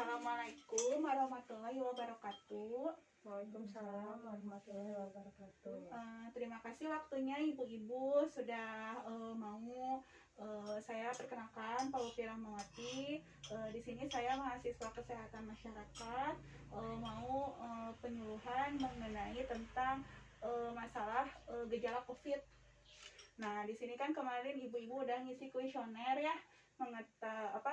Assalamualaikum warahmatullahi wabarakatuh. Waalaikumsalam warahmatullahi wabarakatuh. Terima kasih waktunya Ibu-ibu sudah mau saya perkenalkan Paulupi Rahmawati. Di sini saya mahasiswa kesehatan masyarakat mau penyuluhan mengenai tentang masalah gejala COVID. Nah, di sini kan kemarin ibu-ibu udah ngisi kuesioner ya,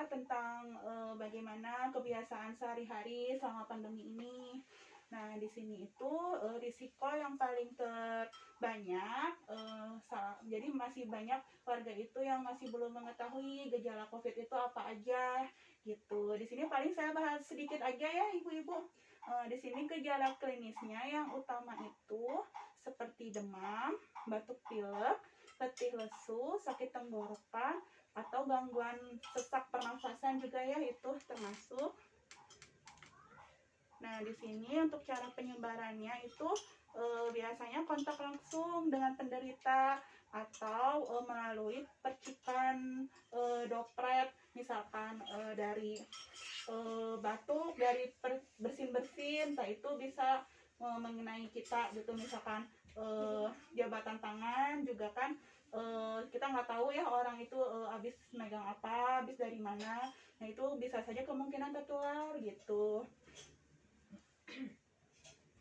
tentang bagaimana kebiasaan sehari-hari selama pandemi ini. Nah, di sini itu risiko yang paling terbanyak, jadi masih banyak warga itu yang masih belum mengetahui gejala COVID itu apa aja, gitu. Di sini paling saya bahas sedikit aja ya, ibu-ibu. Di sini gejala klinisnya yang utama itu seperti demam, batuk pilek, letih lesu, sakit tenggorokan, atau gangguan sesak pernafasan juga ya, itu termasuk. Nah, di sini untuk cara penyebarannya itu biasanya kontak langsung dengan penderita atau melalui percikan droplet, misalkan dari batuk, dari bersin-bersin, entah itu bisa mengenai kita gitu, misalkan jabatan tangan juga kan, kita nggak tahu ya orang itu habis megang apa, habis dari mana. Nah, itu bisa saja kemungkinan tertular gitu.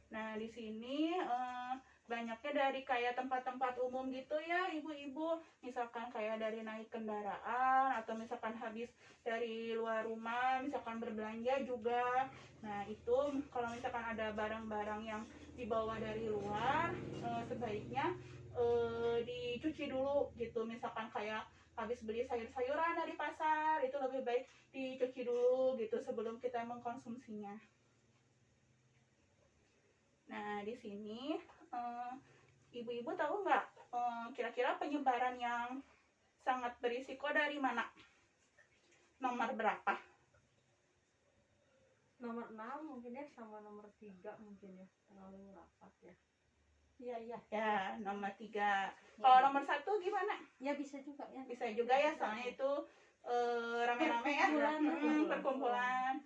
Nah, di sini banyaknya dari kayak tempat-tempat umum gitu ya ibu-ibu, misalkan kayak dari naik kendaraan atau misalkan habis dari luar rumah, misalkan berbelanja juga. Nah, itu kalau misalkan ada barang-barang yang dibawa dari luar, sebaiknya dicuci dulu gitu, misalkan kayak habis beli sayur-sayuran dari pasar, itu lebih baik dicuci dulu gitu sebelum kita mengkonsumsinya. Nah, di sini ibu-ibu tahu nggak kira-kira penyebaran yang sangat berisiko dari mana? Nomor berapa? Nomor 6 mungkin ya, sama nomor 3 mungkin ya, terlalu rapat ya. Iya. Ya, nomor 3. Kalau nomor 1 gimana? Ya bisa juga ya. Bisa juga ya, soalnya itu rame-rame ya, perkumpulan.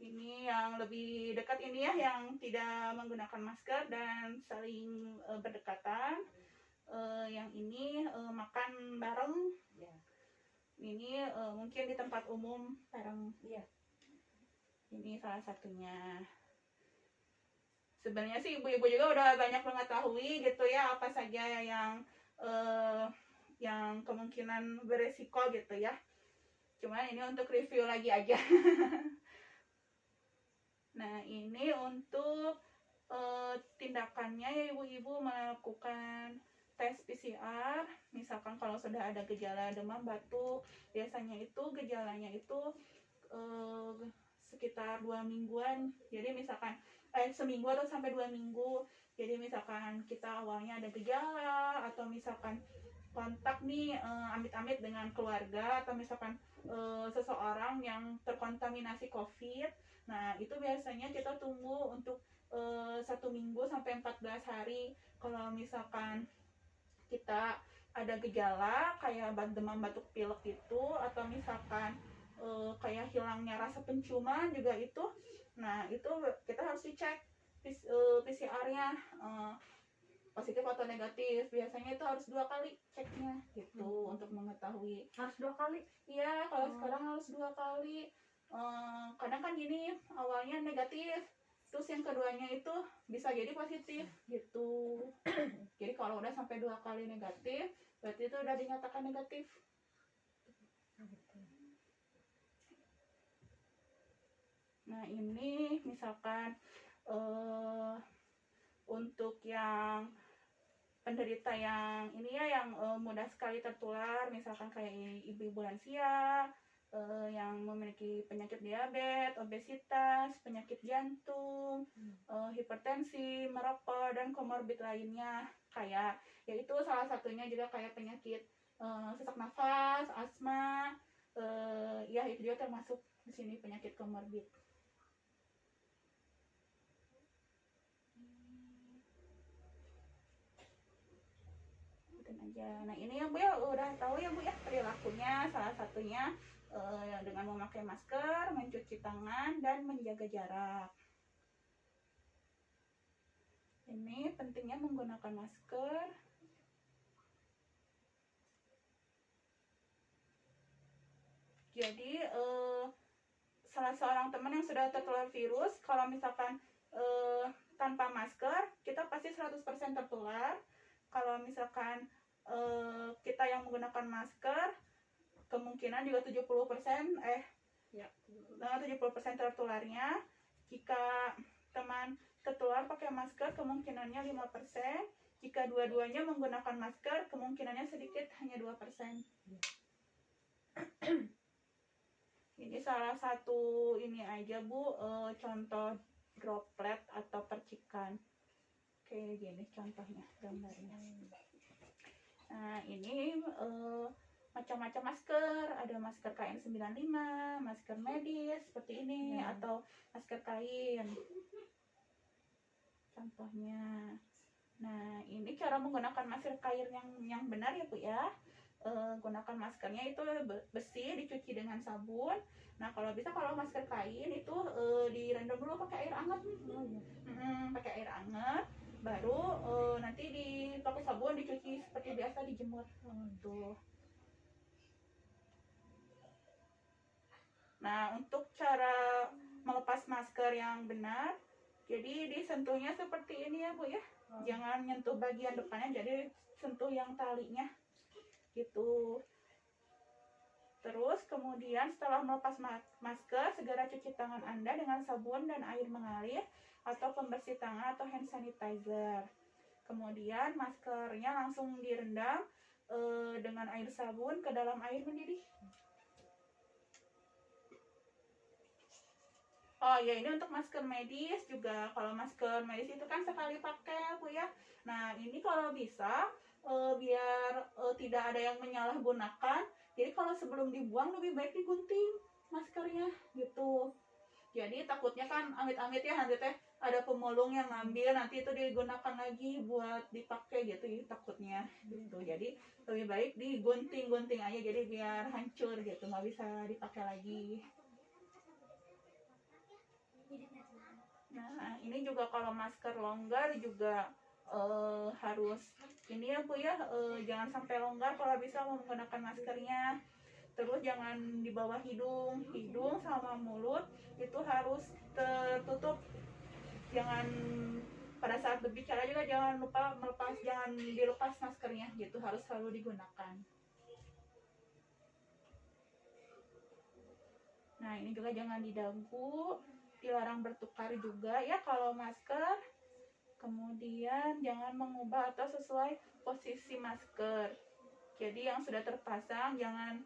Ini yang lebih dekat ini ya, yang tidak menggunakan masker dan saling berdekatan. Yang ini makan bareng. Ya. Ini mungkin di tempat umum bareng. Iya. Ini salah satunya. Sebenarnya sih ibu-ibu juga udah banyak mengetahui gitu ya, apa saja yang kemungkinan beresiko gitu ya. Cuman ini untuk review lagi aja. Nah, ini untuk tindakannya ya ibu-ibu melakukan tes PCR. Misalkan kalau sudah ada gejala demam, batuk, biasanya itu gejalanya itu sekitar 2 mingguan. Jadi misalkan seminggu atau sampai 2 minggu. Jadi misalkan kita awalnya ada gejala, atau misalkan kontak nih amit-amit dengan keluarga, atau misalkan seseorang yang terkontaminasi COVID. Nah, itu biasanya kita tunggu untuk 1 minggu sampai 14 hari. Kalau misalkan kita ada gejala kayak demam, batuk pilek itu, atau misalkan kayak hilangnya rasa penciuman juga itu. Nah, itu kita harus dicek PCR-nya positif atau negatif. Biasanya itu harus 2 kali ceknya gitu untuk mengetahui. Harus 2 kali? Iya, kalau sekarang harus 2 kali. Kadang kan gini, awalnya negatif, terus yang keduanya itu bisa jadi positif gitu. Jadi kalau udah sampai 2 kali negatif, berarti itu udah dinyatakan negatif. Nah, ini misalkan untuk yang penderita yang ini ya, yang mudah sekali tertular, misalkan kayak ibu-ibu lansia, yang memiliki penyakit diabetes, obesitas, penyakit jantung, hipertensi, merokok, dan komorbid lainnya. Kayak yaitu salah satunya juga kayak penyakit sesak nafas, asma, ya itu juga termasuk di sini penyakit komorbid. Aja. Nah, ini ya Bu ya, udah tahu ya Bu ya perilakunya, salah satunya dengan memakai masker, mencuci tangan, dan menjaga jarak. Ini pentingnya menggunakan masker. Jadi salah seorang teman yang sudah tertular virus, kalau misalkan tanpa masker, kita pasti 100% tertular. Kalau misalkan kita yang menggunakan masker, kemungkinan juga 70% 70% tertularnya. Jika teman tertular pakai masker, kemungkinannya 5%. Jika dua-duanya menggunakan masker, kemungkinannya sedikit, hanya 2%. Ini salah satu ini aja Bu, contoh droplet atau percikan. Kayak gini contohnya, gambarnya. Nah ini macam-macam masker, ada masker KN95, masker medis seperti ini, atau masker kain contohnya. Nah ini cara menggunakan masker kain yang benar ya Bu ya. Gunakan maskernya itu besi, dicuci dengan sabun. Nah kalau bisa, kalau masker kain itu direndam dulu pakai air hangat nih. Pakai air hangat, baru nanti pakai sabun, dicuci seperti biasa, dijemur tuh. Nah untuk cara melepas masker yang benar, jadi disentuhnya seperti ini ya Bu ya. Jangan nyentuh bagian depannya, jadi sentuh yang talinya gitu. Terus kemudian setelah melepas masker, segera cuci tangan Anda dengan sabun dan air mengalir atau pembersih tangan atau hand sanitizer. Kemudian maskernya langsung direndam dengan air sabun ke dalam air mendidih. Oh ya, ini untuk masker medis juga. Kalau masker medis itu kan sekali pakai Bu ya. Nah ini kalau bisa biar tidak ada yang menyalahgunakan, jadi kalau sebelum dibuang lebih baik digunting maskernya gitu. Jadi takutnya kan amit-amit ya, nanti teh ada pemulung yang ngambil, nanti itu digunakan lagi buat dipakai gitu ya, takutnya gitu. Jadi lebih baik digunting-gunting aja, jadi biar hancur gitu, nggak bisa dipakai lagi. Nah ini juga kalau masker longgar juga harus ini ya Bu ya, jangan sampai longgar kalau bisa menggunakan maskernya. Terus jangan di bawah hidung sama mulut itu harus tertutup. Jangan pada saat berbicara juga jangan lupa jangan dilepas maskernya gitu, harus selalu digunakan. Nah ini juga jangan didagu, dilarang bertukar juga ya kalau masker. Kemudian jangan mengubah atau sesuai posisi masker. Jadi yang sudah terpasang jangan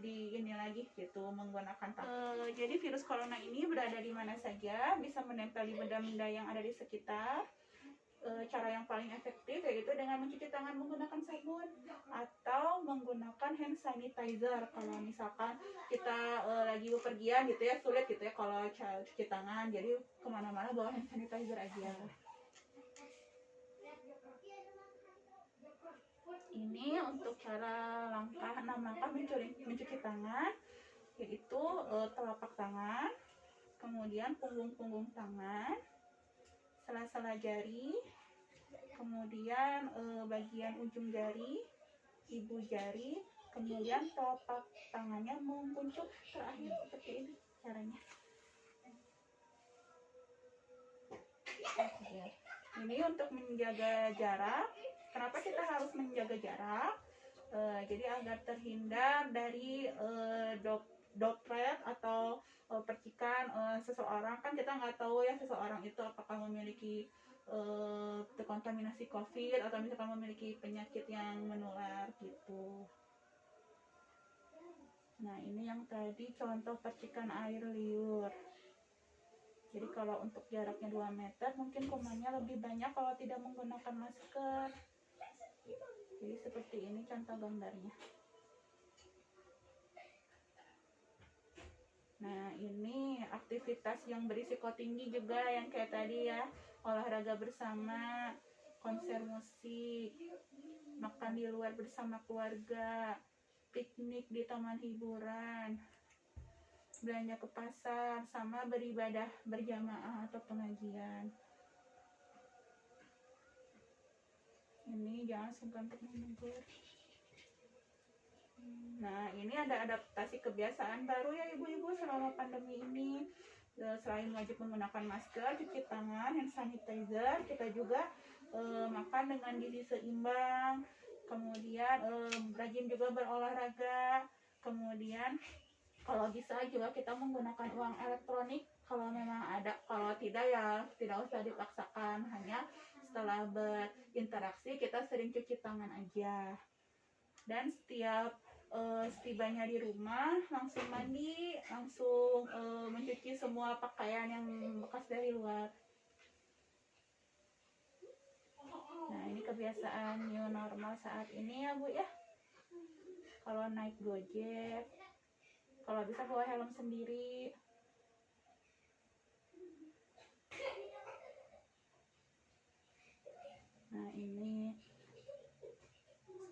di ini lagi gitu, menggunakan jadi virus corona ini berada di mana saja, bisa menempel di benda-benda yang ada di sekitar. Cara yang paling efektif yaitu dengan mencuci tangan menggunakan sabun atau menggunakan hand sanitizer. Kalau misalkan kita lagi bepergian gitu ya, sulit gitu ya kalau cuci tangan, jadi kemana-mana bawa hand sanitizer aja. Ini untuk cara 6 langkah mencuci tangan, yaitu telapak tangan, kemudian punggung tangan, sela-sela jari, kemudian bagian ujung jari, ibu jari, kemudian telapak tangannya menguncup terakhir seperti ini caranya. Ini untuk menjaga jarak. Kenapa kita harus menjaga jarak? Jadi agar terhindar dari droplet atau percikan seseorang. Kan kita nggak tahu ya seseorang itu apakah memiliki terkontaminasi COVID atau misalkan memiliki penyakit yang menular gitu. Nah ini yang tadi contoh percikan air liur. Jadi kalau untuk jaraknya 2 meter mungkin kumannya lebih banyak kalau tidak menggunakan masker. Jadi seperti ini contoh gambarnya. Nah ini aktivitas yang berisiko tinggi juga yang kayak tadi ya, olahraga bersama, konser musik, makan di luar bersama keluarga, piknik di taman hiburan, belanja ke pasar, sama beribadah berjamaah atau pengajian. Ini jangan sungkan untuk menegur. Nah, ini ada adaptasi kebiasaan baru ya ibu-ibu selama pandemi ini. Selain wajib menggunakan masker, cuci tangan, hand sanitizer, kita juga makan dengan gizi seimbang. Kemudian rajin juga berolahraga. Kemudian kalau bisa juga kita menggunakan uang elektronik kalau memang ada. Kalau tidak ya tidak usah dipaksakan. Hanya setelah berinteraksi kita sering cuci tangan aja. Dan setiap setibanya di rumah langsung mandi, langsung mencuci semua pakaian yang bekas dari luar. Nah, ini kebiasaan new normal saat ini ya Bu ya. Kalau naik Gojek, kalau bisa bawa helm sendiri. Nah, ini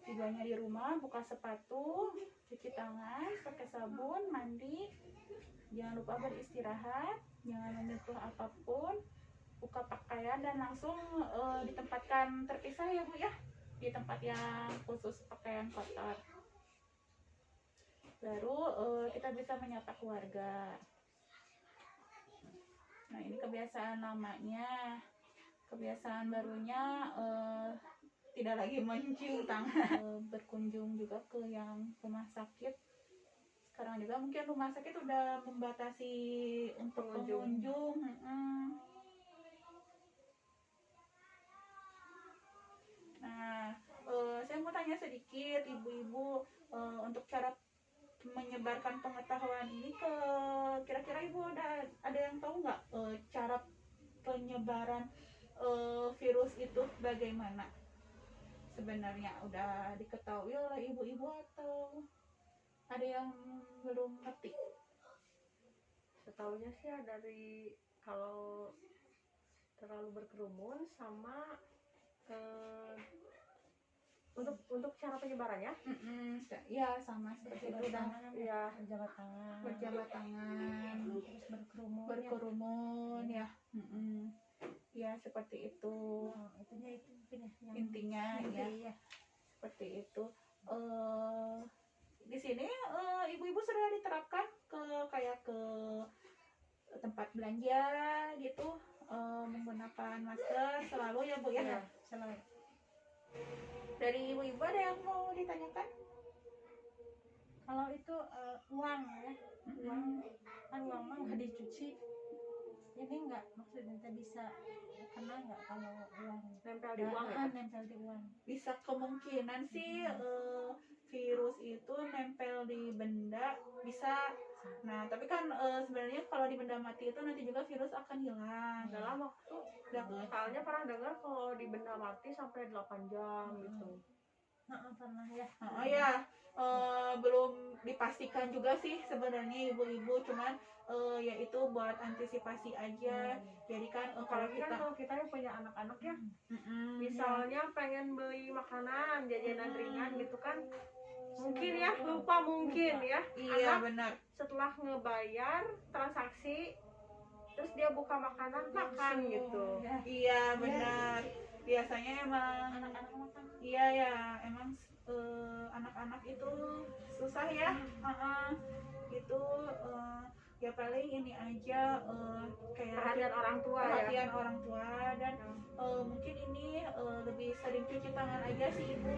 setibanya di rumah buka sepatu, cuci tangan pakai sabun, mandi, jangan lupa beristirahat, jangan menyentuh apapun, buka pakaian dan langsung ditempatkan terpisah ya Bu ya, di tempat yang khusus pakaian kotor. Baru kita bisa menyapa keluarga. Nah, ini kebiasaan lamanya. Kebiasaan barunya tidak lagi mencium tangan. Berkunjung juga ke yang rumah sakit. Sekarang juga mungkin rumah sakit udah membatasi untuk pengunjung. Nah, saya mau tanya sedikit ibu-ibu, untuk cara menyebarkan pengetahuan ini ke kira-kira ibu ada yang tahu nggak cara penyebaran virus itu bagaimana? Sebenarnya udah diketahui oleh ibu-ibu atau ada yang belum ngerti? Setahunya sih ya dari kalau terlalu berkerumun sama untuk cara penyebarannya. Ya sama seperti itu dah. Ya, Berjabat tangan, terus berkerumun. Ya. Ya seperti itu. Itunya itu mungkin ya, yang Intinya ya. Seperti itu. Di sini ibu-ibu sudah diterapkan kayak ke tempat belanja gitu, menggunakan masker selalu ya Bu ya. Iya, selalu. Dari ibu-ibu ada yang mau ditanyakan? Kalau itu uang ya, uang mah nggak dicuci. Ini nggak, maksudnya bisa kena nggak kalau uang nempel di uang ya? Nempel di uang. Bisa kemungkinan sih virus itu nempel di benda bisa. Nah tapi kan sebenarnya kalau di benda mati itu nanti juga virus akan hilang dalam waktu. Soalnya pernah dengar kalau di benda mati sampai 8 jam gitu. Pernah ya. Ya, belum dipastikan juga sih sebenarnya ibu-ibu, cuman ya itu buat antisipasi aja. Jadi kan kalau kita yang punya anak-anak ya, misalnya pengen beli makanan jajanan ringan gitu kan, mungkin ya lupa ya. Iya anak benar. Setelah ngebayar transaksi terus dia buka makanan makan gitu. Iya benar. Biasanya emang Anak-anak makan. Iya ya, emang anak-anak itu susah ya. Gitu ya paling ini aja kayak Perhatian orang tua orang tua dan mungkin ini lebih sering cuci tangan aja sih ibu.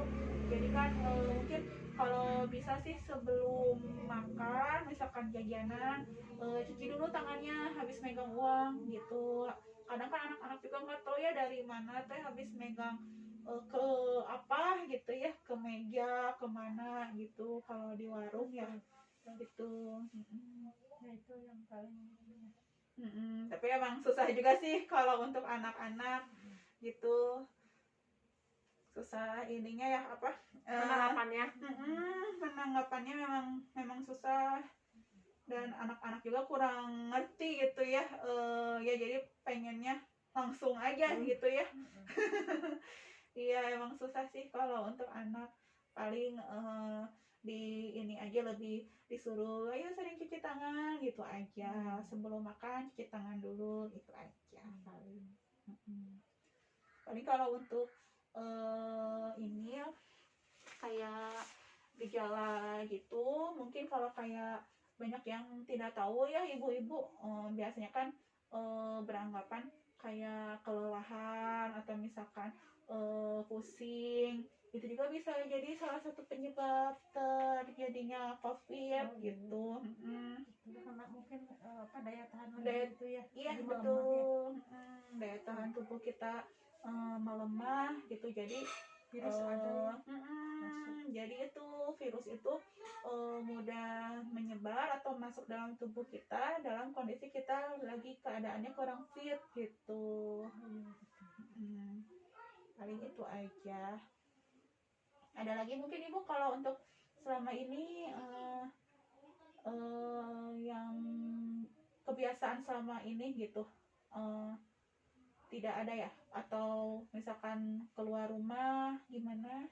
Jadi kan mungkin kalau bisa sih sebelum makan misalkan jajanan cuci dulu tangannya habis megang uang gitu. Kadang kan anak-anak juga nggak tahu ya dari mana teh habis megang ke apa gitu ya, ke meja kemana gitu kalau di warung ya gitu. Ya itu yang paling tapi emang susah juga sih kalau untuk anak-anak gitu, susah ininya ya apa penanggapannya memang susah dan anak-anak juga kurang ngerti gitu ya. Ya jadi pengennya langsung aja gitu ya. Iya emang susah sih kalau untuk anak, paling di ini aja, lebih disuruh ayo sering cuci tangan gitu aja, sebelum makan cuci tangan dulu gitu aja paling. Paling kalau untuk ini ya kayak gejala gitu, mungkin kalau kayak banyak yang tidak tahu ya ibu-ibu, biasanya kan beranggapan kayak kelelahan atau misalkan pusing, itu juga bisa jadi salah satu penyebab terjadinya COVID gitu. Itu karena mungkin daya tahan Daya- itu ya. Iya jadi melemah ya. betul. Daya tahan tubuh kita melemah gitu, jadi Virus ada ya. jadi itu virus itu mudah menyebar atau masuk dalam tubuh kita dalam kondisi kita lagi keadaannya kurang fit gitu. Paling itu aja. Ada lagi mungkin ibu kalau untuk selama ini yang kebiasaan selama ini gitu, tidak ada ya, atau misalkan keluar rumah gimana?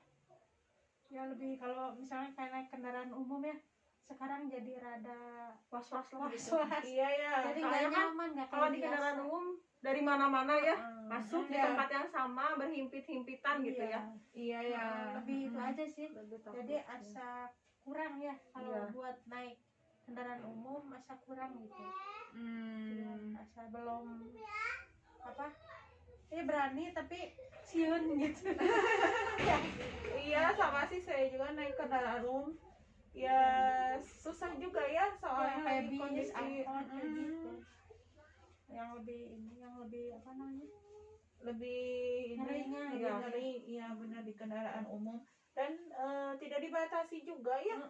Ya lebih kalau misalnya kayak naik kendaraan umum ya, sekarang jadi rada was-was lah gitu. was-was. Iya ya. Jadi soalnya nggak kan nyaman, nggak Kalau kayak di biasa. kendaraan umum dari mana-mana ya masuk di Iya. tempat yang sama berhimpit-himpitan gitu ya. Iya ya. Lebih itu aja sih. Lebih takut. Jadi asa kurang ya kalau Iya. buat naik kendaraan umum, asa kurang gitu. Asa belum berani tapi siun gitu. Iya sama sih, saya juga naik kendaraan umum ya susah juga ya soalnya kayak lagi bis, kondisi angkot kayak gitu. Yang lebih lebih Ngerinya, lebih ya. ngeri, iya benar, di kendaraan umum. Dan tidak dibatasi juga ya,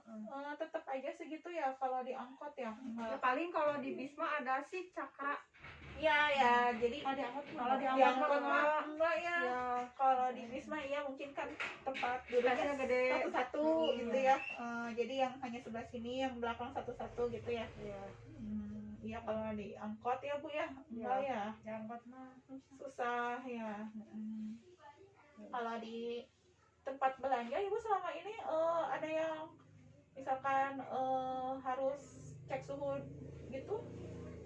tetap aja segitu ya kalau di angkot ya. Ya, paling kalau di Bisma ada sih cakra. Iya ya, jadi Kalau di angkot Kalau di di angkot angkot mah mah enggak ya. Ya, Kalau di bis mah iya mungkin kan tempat duduknya Space-nya gede. satu-satu gitu ya. Jadi yang hanya sebelah sini, yang belakang satu-satu gitu ya. ya. Iya kalau di angkot ya Bu ya, enggak ya. di angkot mah Susah ya. Kalau di tempat belanja ibu selama ini ada yang misalkan harus cek suhu gitu?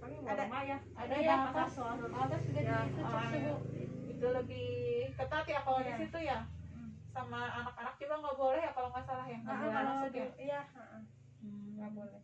Paling Ada. lama ya. Ada ya ya. atas juga Ya, di itu cek suhu. Itu lebih ketat ya kalau di Iya. situ ya. Sama anak-anak juga nggak boleh ya kalau nggak salah ya, nggak boleh Kalau masuk ya. iya nggak boleh.